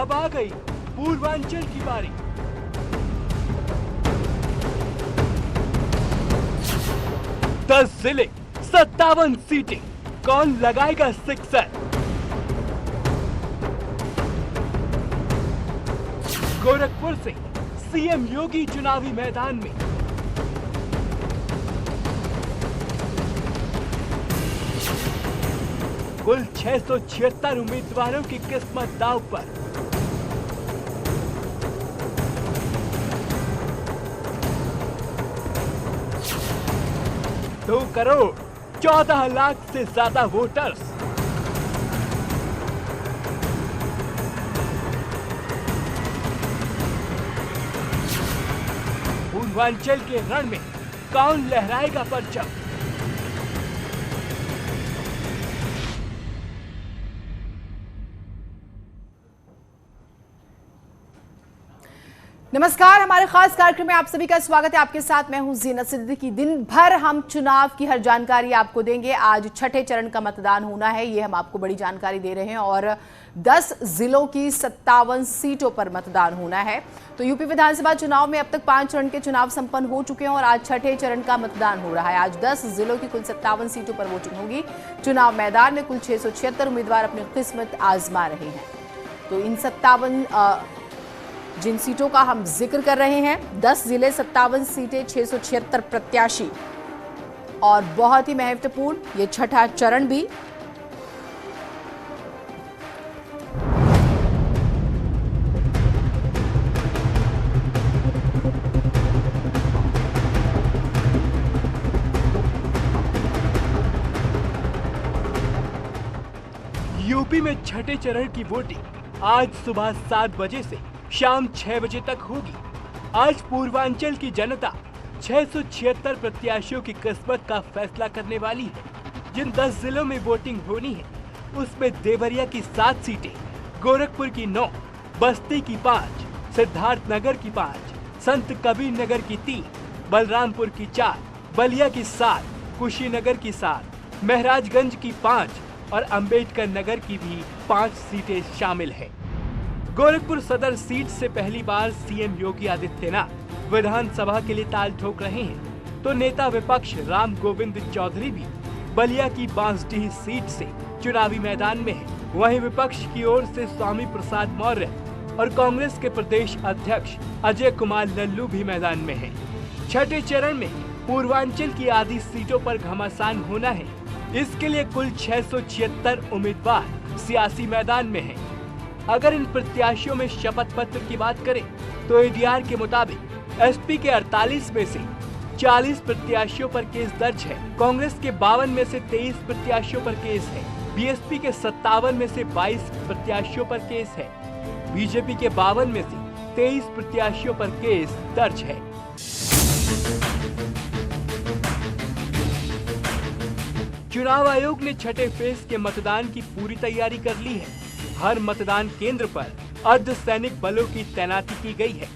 अब आ गई पूर्वांचल की बारी। दस जिले 57 सीटें, कौन लगाएगा सिक्सर? गोरखपुर से सीएम योगी चुनावी मैदान में। कुल 676 उम्मीदवारों की किस्मत दांव पर। दो करोड़ 14 लाख से ज्यादा वोटर्स। पूर्वांचल के रण में कौन लहराएगा परचम? नमस्कार, हमारे खास कार्यक्रम में आप सभी का स्वागत है। आपके साथ मैं हूं जीनत सिद्दीकी। दिन भर हम चुनाव की हर जानकारी आपको देंगे। आज छठे चरण का मतदान होना है, ये हम आपको बड़ी जानकारी दे रहे हैं। और 10 जिलों की 57 सीटों पर मतदान होना है। तो यूपी विधानसभा चुनाव में अब तक 5 चरण के चुनाव संपन्न हो चुके हैं और आज छठे चरण का मतदान हो रहा है। आज 10 जिलों की कुल 57 सीटों पर वोटिंग होगी। चुनाव मैदान में कुल 676 उम्मीदवार अपनी किस्मत आजमा रहे हैं। तो इन 57 जिन सीटों का हम जिक्र कर रहे हैं, 10 जिले, 57 सीटें, 676 प्रत्याशी और बहुत ही महत्वपूर्ण ये छठा चरण भी। यूपी में छठे चरण की वोटिंग आज सुबह 7 बजे से शाम 6 बजे तक होगी। आज पूर्वांचल की जनता 676 प्रत्याशियों की किस्मत का फैसला करने वाली है। जिन 10 जिलों में वोटिंग होनी है उसमें देवरिया की 7 सीटें, गोरखपुर की 9, बस्ती की 5, सिद्धार्थनगर की 5, संत कबीर नगर की 3, बलरामपुर की 4, बलिया की 7, कुशीनगर की 7, महराजगंज की 5 और अंबेडकर नगर की भी 5 सीटें शामिल हैं। गोरखपुर सदर सीट से पहली बार सीएम योगी आदित्यनाथ विधानसभा के लिए ताल ठोक रहे हैं, तो नेता विपक्ष राम गोविंद चौधरी भी बलिया की बांसडीह सीट से चुनावी मैदान में है। वहीं विपक्ष की ओर से स्वामी प्रसाद मौर्य और कांग्रेस के प्रदेश अध्यक्ष अजय कुमार लल्लू भी मैदान में हैं। छठे चरण में पूर्वांचल की आधी सीटों पर घमासान होना है। इसके लिए कुल 676 उम्मीदवार सियासी मैदान में हैं। अगर इन प्रत्याशियों में शपथ पत्र की बात करें तो एडीआर के मुताबिक एसपी के 48 में से 40 प्रत्याशियों पर केस दर्ज है। कांग्रेस के 52 में से 23 प्रत्याशियों पर केस है। बीएसपी के 57 में से 22 प्रत्याशियों पर केस है। बीजेपी के 52 में से 23 प्रत्याशियों पर केस दर्ज है। चुनाव आयोग ने छठे फेज के मतदान की पूरी तैयारी कर ली है। हर मतदान केंद्र पर अर्धसैनिक बलों की तैनाती की गई है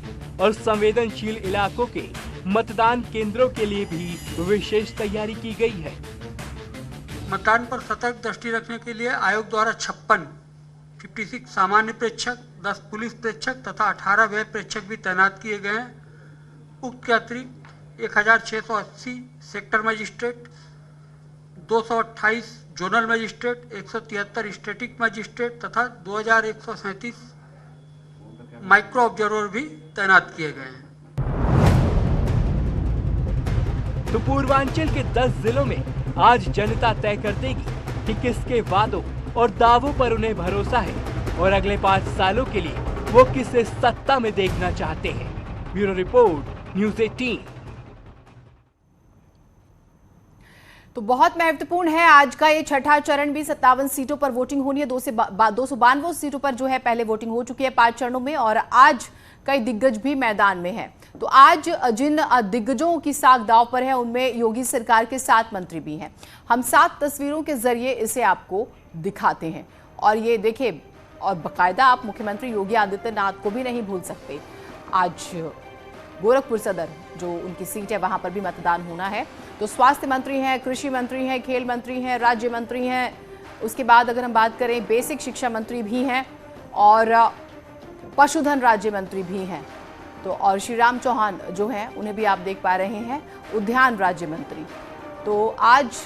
और संवेदनशील इलाकों के मतदान केंद्रों के लिए भी विशेष तैयारी की गई है। मतदान पर सतर्क दृष्टि रखने के लिए आयोग द्वारा 56 सामान्य प्रेक्षक, 10 पुलिस प्रेक्षक तथा 18 व्यय प्रेक्षक भी तैनात किए गए हैं। उक्त के अतिरिक्त 1680 sector magistrate, 228 zonal magistrate, 173 static magistrate तथा 2137 माइक्रो ऑब्जर्वर भी तैनात किए गए हैं। तो पूर्वांचल के 10 जिलों में आज जनता तय कर देगी कि किसके वादों और दावों पर उन्हें भरोसा है और अगले 5 सालों के लिए वो किसे सत्ता में देखना चाहते हैं। Bureau report, news 18। तो बहुत महत्वपूर्ण है आज का ये छठा चरण भी। 57 सीटों पर वोटिंग होनी है। 292 सीटों पर जो है पहले वोटिंग हो चुकी है 5 चरणों में और आज कई दिग्गज भी मैदान में हैं। तो आज जिन दिग्गजों की साख दांव पर है उनमें योगी सरकार के 7 मंत्री भी हैं। हम 7 तस्वीरों के जरिए इसे आपको दिखाते हैं और ये देखिए, और बाकायदा आप मुख्यमंत्री योगी आदित्यनाथ को भी नहीं भूल सकते। आज गोरखपुर सदर जो उनकी सीट है वहां पर भी मतदान होना है। तो स्वास्थ्य मंत्री हैं, कृषि मंत्री हैं, खेल मंत्री हैं, राज्य मंत्री हैं, उसके बाद अगर हम बात करें बेसिक शिक्षा मंत्री भी हैं और पशुधन राज्य मंत्री भी हैं। तो और श्री राम चौहान जो हैं उन्हें भी आप देख पा रहे हैं उद्यान राज्य मंत्री। तो आज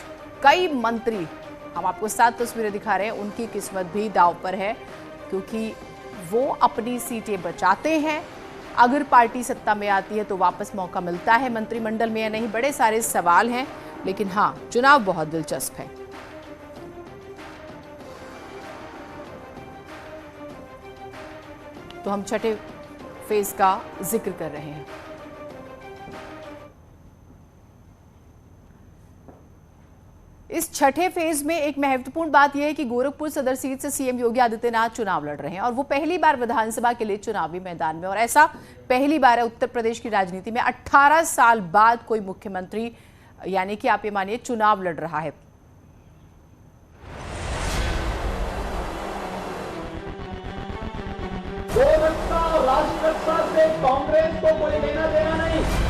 कई मंत्री, हम आपको 7 तस्वीरें दिखा रहे हैं, उनकी किस्मत भी दांव पर है क्योंकि वो अपनी सीटें बचाते हैं। अगर पार्टी सत्ता में आती है तो वापस मौका मिलता है मंत्रिमंडल में या नहीं, बड़े सारे सवाल हैं। लेकिन हाँ, चुनाव बहुत दिलचस्प है। तो हम छठे फेज का जिक्र कर रहे हैं। इस छठे फेज में एक महत्वपूर्ण बात यह है कि गोरखपुर सदर सीट से सीएम योगी आदित्यनाथ चुनाव लड़ रहे हैं और वो पहली बार विधानसभा के लिए चुनावी मैदान में, और ऐसा पहली बार है उत्तर प्रदेश की राजनीति में। 18 साल बाद कोई मुख्यमंत्री, यानी कि आप ये मानिए, चुनाव लड़ रहा है। गोरखपुर और राष्ट्रपति से कांग्रेस को कोई लेना देना नहीं।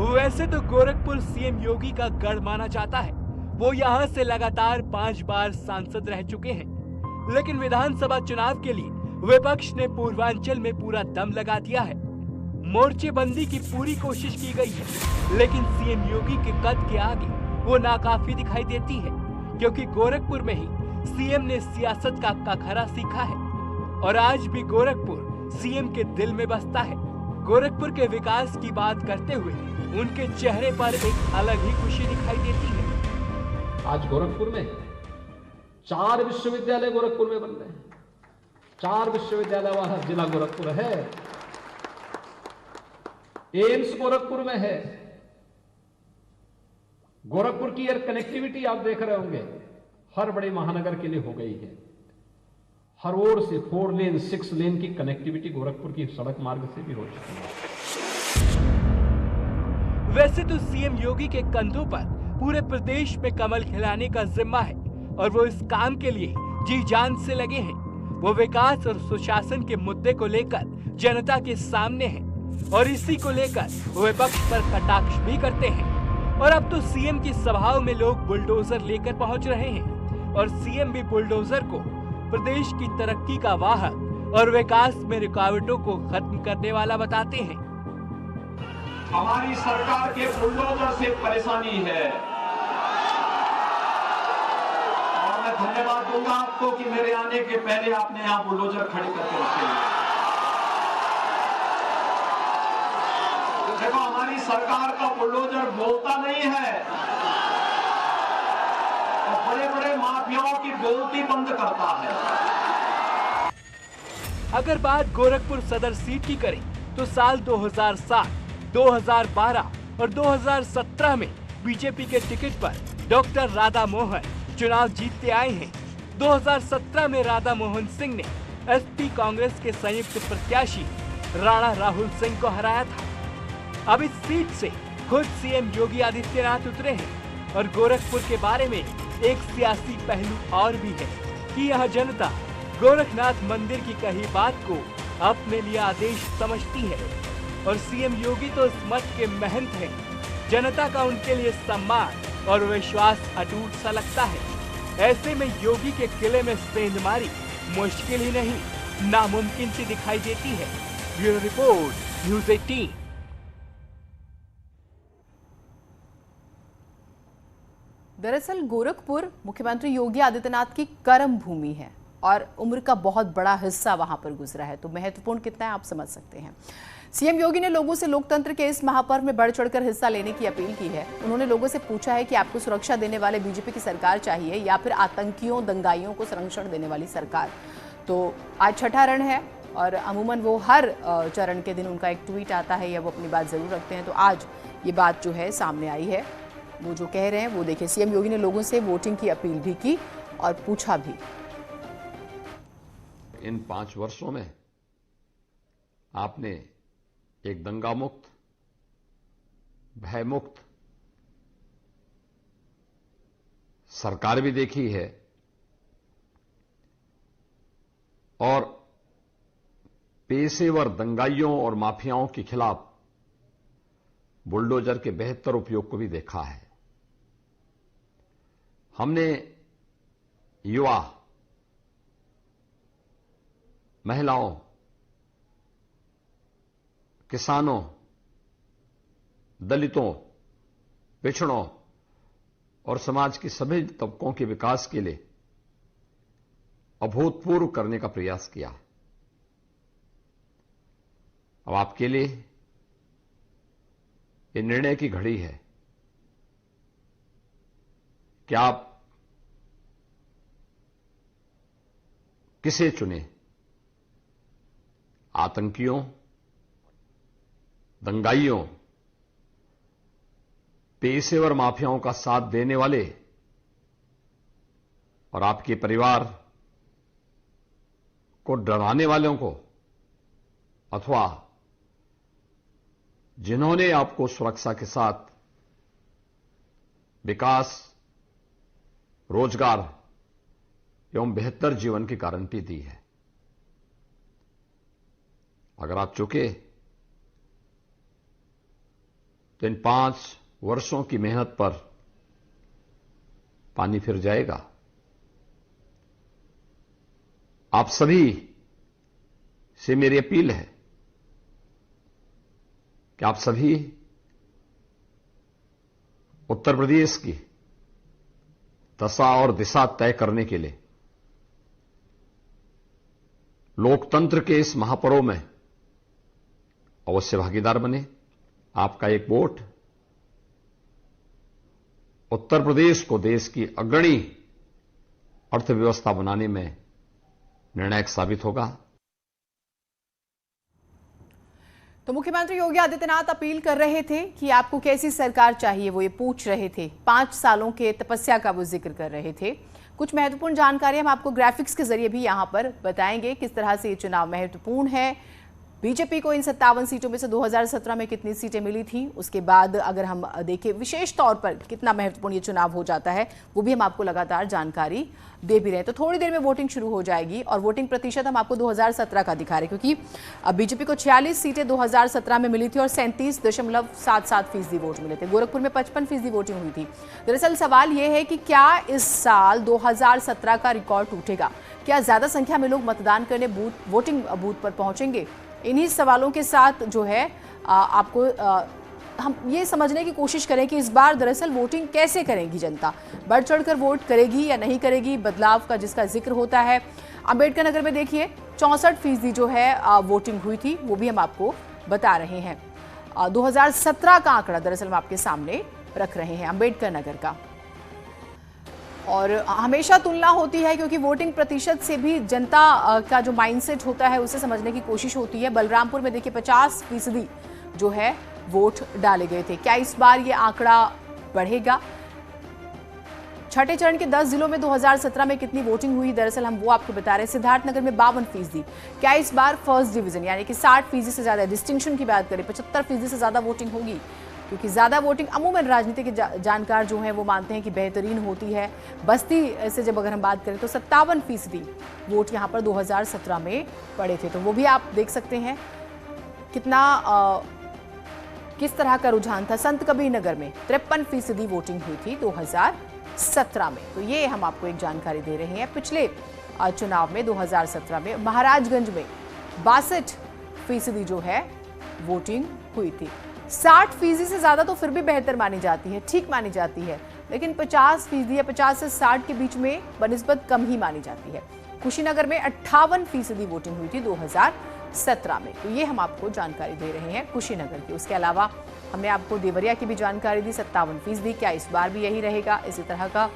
वैसे तो गोरखपुर सीएम योगी का गढ़ माना जाता है। वो यहाँ से लगातार 5 बार सांसद रह चुके हैं, लेकिन विधानसभा चुनाव के लिए विपक्ष ने पूर्वांचल में पूरा दम लगा दिया है। मोर्चेबंदी की पूरी कोशिश की गई है, लेकिन सीएम योगी के कद के आगे वो नाकाफी दिखाई देती है, क्योंकि गोरखपुर में ही सीएम ने सियासत का कखरा सीखा है और आज भी गोरखपुर सीएम के दिल में बसता है। गोरखपुर के विकास की बात करते हुए उनके चेहरे पर एक अलग ही खुशी दिखाई देती है। आज गोरखपुर में 4 विश्वविद्यालय गोरखपुर में बन रहे हैं। 4 विश्वविद्यालय वाला जिला गोरखपुर है। एम्स गोरखपुर में है। गोरखपुर की एयर कनेक्टिविटी आप देख रहे होंगे, हर बड़े महानगर के लिए हो गई है। हर ओर से 4 लेन 6 लेन की कनेक्टिविटी गोरखपुर की सड़क मार्ग से भी हो चुकी है। वैसे तो सीएम योगी के कंधों पर पूरे प्रदेश में कमल खिलाने का जिम्मा है और वो इस काम के लिए जी जान से लगे हैं। वो विकास और सुशासन के मुद्दे को लेकर जनता के सामने हैं और इसी को लेकर विपक्ष पर कटाक्ष भी करते हैं। और अब तो सीएम की सभाओं में लोग बुलडोजर लेकर पहुंच रहे हैं और सीएम भी बुलडोजर को प्रदेश की तरक्की का वाहक और विकास में रुकावटों को खत्म करने वाला बताते हैं। हमारी सरकार के बुलडोजर से परेशानी है और मैं धन्यवाद दूंगा आपको कि मेरे आने के पहले आपने यहां बुलडोजर खड़े करके रखे। देखो, हमारी सरकार का बुलडोजर बोलता नहीं है और बड़े बड़े माफियाओं की बोलती बंद करता है। अगर बात गोरखपुर सदर सीट की करें तो साल 2007, 2012 और 2017 में बीजेपी के टिकट पर डॉक्टर राधा मोहन चुनाव जीतते आए हैं। 2017 में राधा मोहन सिंह ने एसपी कांग्रेस के संयुक्त प्रत्याशी राणा राहुल सिंह को हराया था। अब इस सीट से खुद सीएम योगी आदित्यनाथ उतरे हैं और गोरखपुर के बारे में एक सियासी पहलू और भी है कि यह जनता गोरखनाथ मंदिर की कही बात को अपने लिए आदेश समझती है और सीएम योगी तो इस मत के महंत हैं। जनता का उनके लिए सम्मान और विश्वास अटूट सा लगता है। ऐसे में योगी के किले में सेंधमारी मुश्किल ही नहीं, नामुमकिन सी दिखाई देती है। Bureau report, news 18। दरअसल गोरखपुर मुख्यमंत्री योगी आदित्यनाथ की कर्म भूमि है और उम्र का बहुत बड़ा हिस्सा वहां पर गुजरा है, तो महत्वपूर्ण कितना है आप समझ सकते हैं। सीएम योगी ने लोगों से लोकतंत्र के इस महापर्व में बढ़ चढ़कर हिस्सा लेने की अपील की है। उन्होंने लोगों से पूछा है कि आपको सुरक्षा देने वाले बीजेपी की सरकार चाहिए या फिर आतंकियों दंगाइयों को संरक्षण देने वाली सरकार। तो आज छठा रण है और अमूमन वो हर चरण के दिन उनका एक ट्वीट आता है या वो अपनी बात जरूर रखते हैं। तो आज ये बात जो है सामने आई है, वो जो कह रहे हैं वो देखिए। सीएम योगी ने लोगों से वोटिंग की अपील भी की और पूछा भी। इन 5 वर्षों में आपने एक दंगा मुक्त, भय मुक्त सरकार भी देखी है, और पेशेवर दंगाइयों और माफियाओं के खिलाफ बुलडोजर के बेहतर उपयोग को भी देखा है। हमने युवा, महिलाओं, किसानों, दलितों, पिछड़ों और समाज के सभी तबकों के विकास के लिए अभूतपूर्व करने का प्रयास किया। अब आपके लिए ये निर्णय की घड़ी है कि आप किसे चुने, आतंकियों, दंगाइयों, पेशेवर माफियाओं का साथ देने वाले और आपके परिवार को डराने वालों को, अथवा जिन्होंने आपको सुरक्षा के साथ विकास, रोजगार एवं बेहतर जीवन की गारंटी दी है। अगर आप चुके तो इन 5 वर्षों की मेहनत पर पानी फिर जाएगा। आप सभी से मेरी अपील है कि आप सभी उत्तर प्रदेश की दशा और दिशा तय करने के लिए लोकतंत्र के इस महापर्व में अवश्य भागीदार बने। आपका एक वोट उत्तर प्रदेश को देश की अग्रणी अर्थव्यवस्था बनाने में निर्णायक साबित होगा। तो मुख्यमंत्री योगी आदित्यनाथ अपील कर रहे थे कि आपको कैसी सरकार चाहिए, वो ये पूछ रहे थे। 5 सालों के तपस्या का वो जिक्र कर रहे थे। कुछ महत्वपूर्ण जानकारी हम आपको ग्राफिक्स के जरिए भी यहां पर बताएंगे किस तरह से ये चुनाव महत्वपूर्ण है। बीजेपी को इन 57 सीटों में से 2017 में कितनी सीटें मिली थी, उसके बाद अगर हम देखें विशेष तौर पर कितना महत्वपूर्ण ये चुनाव हो जाता है, वो भी हम आपको लगातार जानकारी दे भी रहे हैं। तो थोड़ी देर में वोटिंग शुरू हो जाएगी और वोटिंग प्रतिशत हम आपको 2017 का दिखा रहे हैं, क्योंकि बीजेपी को 46 सीटें 2017 में मिली थी और 37.77% वोट मिले थे। गोरखपुर में 55% वोटिंग हुई थी। दरअसल सवाल ये है कि क्या इस साल 2017 का रिकॉर्ड टूटेगा? क्या ज्यादा संख्या में लोग मतदान करने वोटिंग बूथ पर पहुंचेंगे? इन्हीं सवालों के साथ जो है आपको हम ये समझने की कोशिश करें कि इस बार दरअसल वोटिंग कैसे करेगी जनता, बढ़ चढ़कर वोट करेगी या नहीं करेगी। बदलाव का जिसका जिक्र होता है, अंबेडकर नगर में देखिए 64% जो है वोटिंग हुई थी, वो भी हम आपको बता रहे हैं। 2017 का आंकड़ा दरअसल हम आपके सामने रख रहे हैं अंबेडकर नगर का। और हमेशा तुलना होती है क्योंकि वोटिंग प्रतिशत से भी जनता का जो माइंडसेट होता है उसे समझने की कोशिश होती है। बलरामपुर में देखिए 50% जो है वोट डाले गए थे। क्या इस बार ये आंकड़ा बढ़ेगा? छठे चरण के 10 जिलों में 2017 में कितनी वोटिंग हुई, दरअसल हम वो आपको बता रहे हैं। सिद्धार्थनगर में 52%। क्या इस बार फर्स्ट डिवीजन यानी कि 60% से ज्यादा, डिस्टिंक्शन की बात करें 75% से ज्यादा वोटिंग होगी? क्योंकि ज्यादा वोटिंग अमूमन राजनीति के जानकार जो हैं वो मानते हैं कि बेहतरीन होती है। बस्ती से जब अगर हम बात करें तो 57% वोट यहां पर 2017 में पड़े थे। तो वो भी आप देख सकते हैं कितना किस तरह का रुझान था। संत कबीर नगर में 53% वोटिंग हुई थी 2017 में। तो ये हम आपको एक जानकारी दे रहे हैं। पिछले चुनाव में 2017 में महाराजगंज में 62% जो है वोटिंग हुई थी। 60% से ज्यादा तो फिर भी बेहतर मानी जाती है, ठीक मानी जाती है, लेकिन 50% या 50 से 60 के बीच में बनिस्बत कम ही मानी जाती है। कुशीनगर में 58% वोटिंग हुई थी 2017 में। तो ये हम आपको जानकारी दे रहे हैं कुशीनगर की। उसके अलावा हमने आपको देवरिया की भी जानकारी दी, 57%। क्या इस बार भी यही रहेगा? इसी तरह का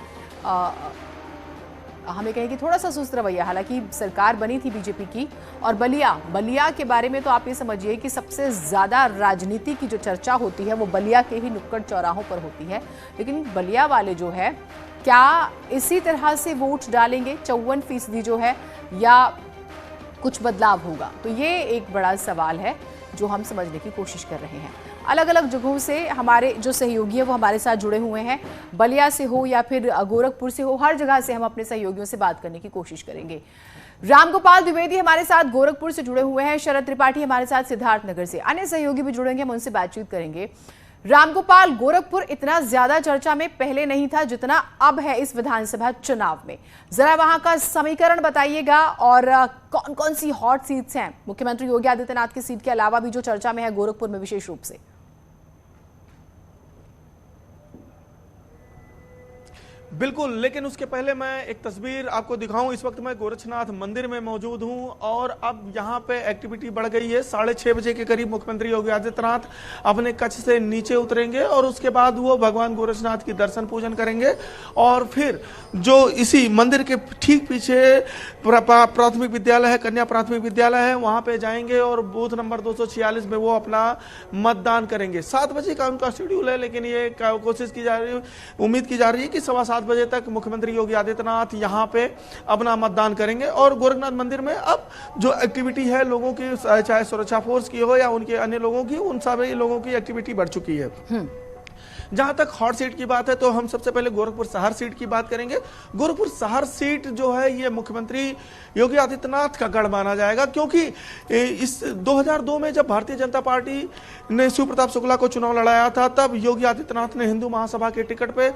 हमें कहें कि थोड़ा सा सुस्त रवैया, हालांकि सरकार बनी थी बीजेपी की। और बलिया के बारे में तो आप ये समझिए कि सबसे ज्यादा राजनीति की जो चर्चा होती है वो बलिया के ही नुक्कड़ चौराहों पर होती है। लेकिन बलिया वाले जो है क्या इसी तरह से वोट डालेंगे 54% जो है, या कुछ बदलाव होगा? तो ये एक बड़ा सवाल है जो हम समझने की कोशिश कर रहे हैं। अलग अलग जगहों से हमारे जो सहयोगी हैं वो हमारे साथ जुड़े हुए हैं। बलिया से हो या फिर गोरखपुर से हो, हर जगह से हम अपने सहयोगियों से बात करने की कोशिश करेंगे। रामगोपाल द्विवेदी हमारे साथ गोरखपुर से जुड़े हुए हैं, शरद त्रिपाठी हमारे साथ सिद्धार्थनगर से, अन्य सहयोगी भी जुड़ेंगे, हम उनसे बातचीत करेंगे। रामगोपाल, गोरखपुर इतना ज्यादा चर्चा में पहले नहीं था जितना अब है इस विधानसभा चुनाव में, जरा वहां का समीकरण बताइएगा और कौन कौन सी हॉट सीट्स हैं मुख्यमंत्री योगी आदित्यनाथ की सीट के अलावा भी जो चर्चा में है गोरखपुर में विशेष रूप से। बिल्कुल, लेकिन उसके पहले मैं एक तस्वीर आपको दिखाऊं। इस वक्त मैं गोरक्षनाथ मंदिर में मौजूद हूं और अब यहां पे एक्टिविटी बढ़ गई है। 6:30 बजे के करीब मुख्यमंत्री योगी आदित्यनाथ अपने कक्ष से नीचे उतरेंगे और उसके बाद वो भगवान गोरक्षनाथ की दर्शन पूजन करेंगे और फिर जो इसी मंदिर के ठीक पीछे प्राथमिक विद्यालय है, कन्या प्राथमिक विद्यालय है, वहां पे जाएंगे और बूथ नंबर 246 में वो अपना मतदान करेंगे। 7 बजे का उनका शेड्यूल है, लेकिन ये कोशिश की जा रही है, उम्मीद की जा रही है कि 7:15 बजे तक मुख्यमंत्री योगी आदित्यनाथ यहां पे अपना मतदान करेंगे। और गोरखनाथ मंदिर में अब जो एक्टिविटी है लोगों की, चाहे सुरक्षा फोर्स की हो या उनके अन्य लोगों की, उन सभी लोगों की एक्टिविटी बढ़ चुकी है। जहां तक हॉट सीट की बात है तो हम सबसे पहले गोरखपुर शहर सीट की बात करेंगे। गोरखपुर शहर सीट जो है ये मुख्यमंत्री योगी आदित्यनाथ का गढ़ माना जाएगा, क्योंकि इस 2002 में जब भारतीय जनता पार्टी ने शिव प्रताप शुक्ला को चुनाव लड़ाया था, तब योगी आदित्यनाथ ने हिंदू महासभा के टिकट पे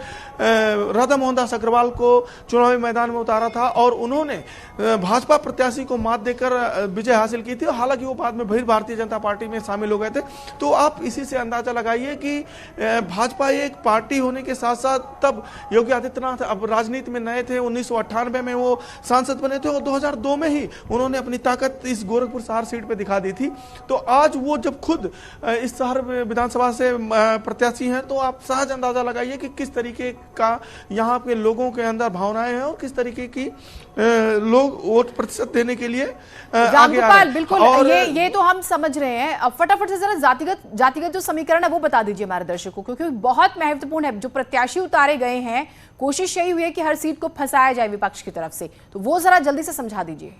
राधा मोहन दास अग्रवाल को चुनावी मैदान में उतारा था और उन्होंने भाजपा प्रत्याशी को मात देकर विजय हासिल की थी। हालांकि वो बाद में फिर भारतीय जनता पार्टी में शामिल हो गए थे। तो आप इसी से अंदाजा लगाइए कि भाजपा एक पार्टी होने के साथ साथ तब योगी आदित्यनाथ अब राजनीति में नए थे। 1998 में वो सांसद बने थे और 2002 में ही उन्होंने अपनी ताकत इस गोरखपुर शहर सीट पे दिखा दी थी। तो आज वो जब खुद इस शहर विधानसभा से प्रत्याशी हैं तो आप सहज अंदाजा लगाइए कि किस तरीके का यहाँ के लोगों के अंदर भावनाएं हैं और किस तरीके की लोग वोट प्रतिशत देने के लिए आगे आ रहे हैं। बिल्कुल, और ये तो हम समझ रहे हैं। अब फटाफट से जरा जातिगत जो समीकरण है वो बता दीजिए हमारे दर्शकों को, क्योंकि बहुत महत्वपूर्ण है। जो प्रत्याशी उतारे गए हैं, कोशिश यही हुई है कि हर सीट को फंसाया जाए विपक्ष की तरफ से, तो वो जरा जल्दी से समझा दीजिए।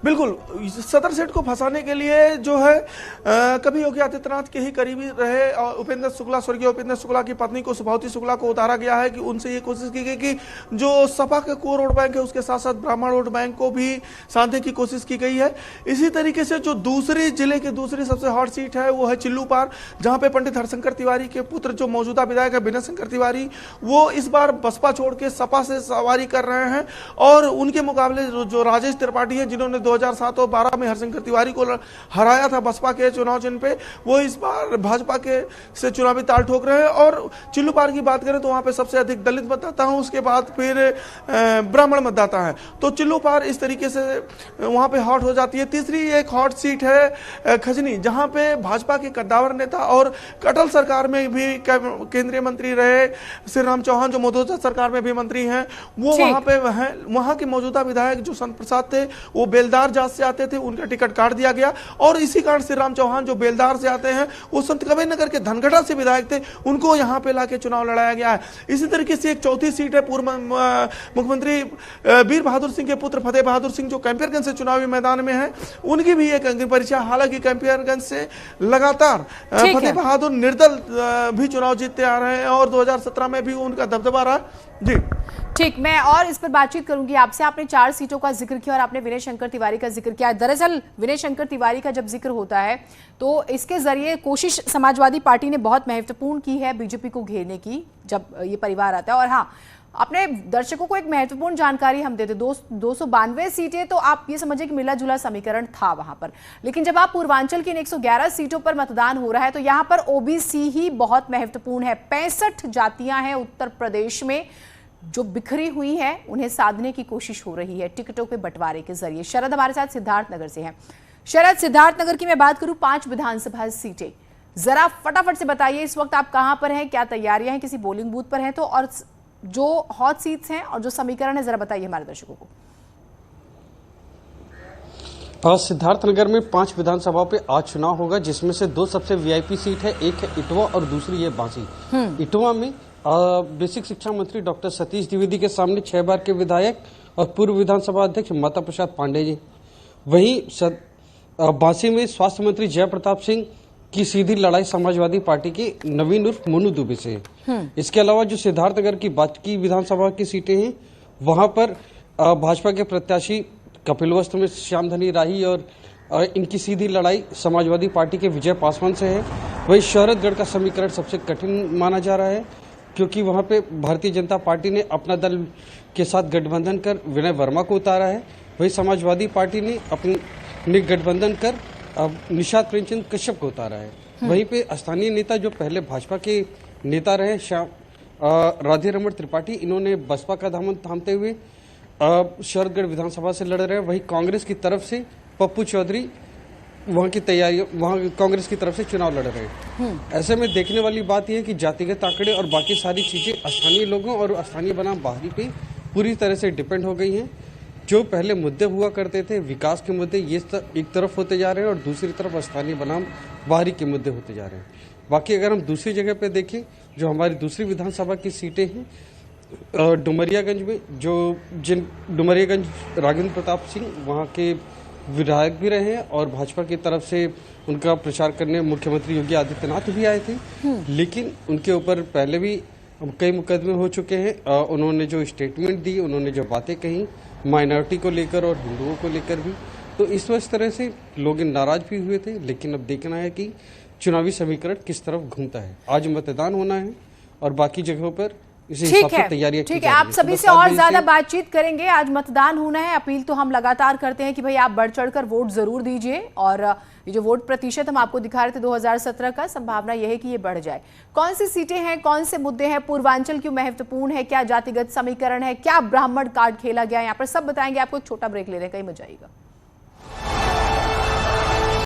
बिल्कुल, सदर सीट को फंसाने के लिए जो है कभी योगी आदित्यनाथ के ही करीबी रहे और उपेंद्र शुक्ला, स्वर्गीय उपेंद्र शुक्ला की पत्नी को, सुभावती शुक्ला को उतारा गया है कि उनसे ये कोशिश की गई कि जो सपा के कोर वोट बैंक है उसके साथ साथ ब्राह्मण वोट बैंक को भी साधने की कोशिश की गई है। इसी तरीके से जो दूसरी जिले की दूसरी सबसे हॉट सीट है वो है चिल्लूपार, जहां पे पंडित हरशंकर तिवारी के पुत्र जो मौजूदा विधायक है विनय शंकर तिवारी, वो इस बार बसपा छोड़ के सपा से सवारी कर रहे हैं और उनके मुकाबले जो राजेश त्रिपाठी है, जिन्होंने 2007 और 12 में हरशंकर तिवारी को हराया था बसपा के चुनाव चिन्ह पे, वो इस बार भाजपा के से चुनावी ताल ठोक रहे हैं। और चिल्लूपार की बात करें तो वहां पे सबसे अधिक दलित मतदाता हूं, उसके बाद फिर ब्राह्मण मतदाता है। तो चिल्लूपार इस तरीके से वहां पे हॉट हो जाती है। तीसरी एक हॉट सीट है खजनी, जहां पे भाजपा के कद्दावर नेता और कटल सरकार में भी केंद्रीय मंत्री रहे श्री राम चौहान, जो मौजूदा सरकार में भी मंत्री हैं, वो वहां पे हैं। वहां के मौजूदा विधायक जो संत प्रसाद थे वो बेलदार जात से आते थे, उनका टिकट काट दिया गया और इसी कारण श्री राम चौहान जो बेलदार से आते हैं, वो संत कबीर नगर के धनगढ़ा से विधायक थे, उनको यहां पे लाके चुनाव लड़ाया गया है। इसी तरीके से एक चौथी सीट है पूर्व मुख्यमंत्री वीर बहादुर सिंह के पुत्र फतेह बहादुर सिंह, जो कैंपियरगंज से चुनावी मैदान में है, उनकी भी एक अंतिम परीक्षा। हालांकि कैंपियरगंज से लगातार फतेह बहादुर निर्दल भी चुनाव जीतते आ रहे हैं और 2017 में भी उनका दबदबा रहा। जी ठीक, मैं और इस पर बातचीत करूंगी आपसे। आपने 4 सीटों का जिक्र किया और आपने विनय शंकर तिवारी का जिक्र किया। दरअसल विनय शंकर तिवारी का जब जिक्र होता है तो इसके जरिए कोशिश समाजवादी पार्टी ने बहुत महत्वपूर्ण की है बीजेपी को घेरने की, जब ये परिवार आता है। और हाँ, अपने दर्शकों को एक महत्वपूर्ण जानकारी हम देते, 292 सीटें, तो आप ये समझिए कि मिला जुला समीकरण था वहां पर। लेकिन जब आप पूर्वांचल की 111 सीटों पर मतदान हो रहा है तो यहां पर ओबीसी ही बहुत महत्वपूर्ण है। 65 जातियां हैं उत्तर प्रदेश में जो बिखरी हुई है, उन्हें साधने की कोशिश हो रही है टिकटों के बंटवारे के जरिए। शरद हमारे साथ सिद्धार्थनगर से हैं। शरद, सिद्धार्थनगर की मैं बात करूं, 5 विधानसभा सीटें, जरा फटाफट से बताइए इस वक्त आप कहां पर हैं, क्या तैयारियां हैं, किसी पोलिंग बूथ पर हैं तो, और जो हॉट सीट्स हैं और जो समीकरण है जरा बताइए हमारे दर्शकों को। सिद्धार्थनगर में 5 विधानसभाओं पे आज चुनाव होगा, जिसमें से 2 सबसे वीआईपी सीट है, एक है इटवा और दूसरी है बांसी। इटवा में बेसिक शिक्षा मंत्री डॉक्टर सतीश द्विवेदी के सामने 6 बार के विधायक और पूर्व विधानसभा अध्यक्ष माता प्रसाद पांडे जी। वहीं बांसी में स्वास्थ्य मंत्री जय प्रताप सिंह, की सीधी लड़ाई समाजवादी पार्टी के नवीन उर्फ मोनू दुबे से है। इसके अलावा जो सिद्धार्थनगर की बाकी विधानसभा की सीटें हैं वहां पर भाजपा के प्रत्याशी कपिलवस्त में श्याम धनी राही और इनकी सीधी लड़ाई समाजवादी पार्टी के विजय पासवान से है। वही शहरतगढ़ का समीकरण सबसे कठिन माना जा रहा है क्योंकि वहां पे भारतीय जनता पार्टी ने अपना दल के साथ गठबंधन कर विनय वर्मा को उतारा है। वही समाजवादी पार्टी ने अपने गठबंधन कर निषाद प्रेमचंद कश्यप को उतारा है। वहीं पे स्थानीय नेता जो पहले भाजपा के नेता रहे राधे रमण त्रिपाठी, इन्होंने बसपा का दामन थामते हुए शहरतगढ़ विधानसभा से लड़ रहे हैं। वहीं कांग्रेस की तरफ से पप्पू चौधरी वहां की तैयारी वहां कांग्रेस की तरफ से चुनाव लड़ रहे हैं। ऐसे में देखने वाली बात यह है कि जातिगत आंकड़े और बाकी सारी चीजें स्थानीय लोगों और स्थानीय बनाम बाहरी पे पूरी तरह से डिपेंड हो गई हैं। जो पहले मुद्दे हुआ करते थे विकास के मुद्दे, ये एक तरफ होते जा रहे हैं और दूसरी तरफ स्थानीय बनाम बाहरी के मुद्दे होते जा रहे हैं। बाकी अगर हम दूसरी जगह पे देखें, जो हमारी दूसरी विधानसभा की सीटें हैं डुमरियागंज में, डुमरियागंज राजेंद्र प्रताप सिंह वहाँ के विधायक भी रहे हैं और भाजपा की तरफ से उनका प्रचार करने मुख्यमंत्री योगी आदित्यनाथ भी आए थे, लेकिन उनके ऊपर पहले भी कई मुकदमे हो चुके हैं। उन्होंने जो स्टेटमेंट दी, उन्होंने जो बातें कही माइनॉरिटी को लेकर और हिंदुओं को लेकर भी, तो इस तरह से लोग नाराज भी हुए थे। लेकिन अब देखना है कि चुनावी समीकरण किस तरफ घूमता है। आज मतदान होना है और बाकी जगहों पर ठीक है, आप सभी से और ज्यादा बातचीत करेंगे। आज मतदान होना है, अपील तो हम लगातार करते हैं कि भाई आप बढ़ चढ़कर वोट जरूर दीजिए। और ये जो वोट प्रतिशत हम आपको दिखा रहे थे 2017 का, संभावना यह है कि ये बढ़ जाए। कौन सी सीटें हैं, कौन से मुद्दे हैं, पूर्वांचल क्यों महत्वपूर्ण है, क्या जातिगत समीकरण है, क्या ब्राह्मण कार्ड खेला गया, यहाँ पर सब बताएंगे आपको। एक छोटा ब्रेक ले रहे हैं, कहीं मत जाइएगा।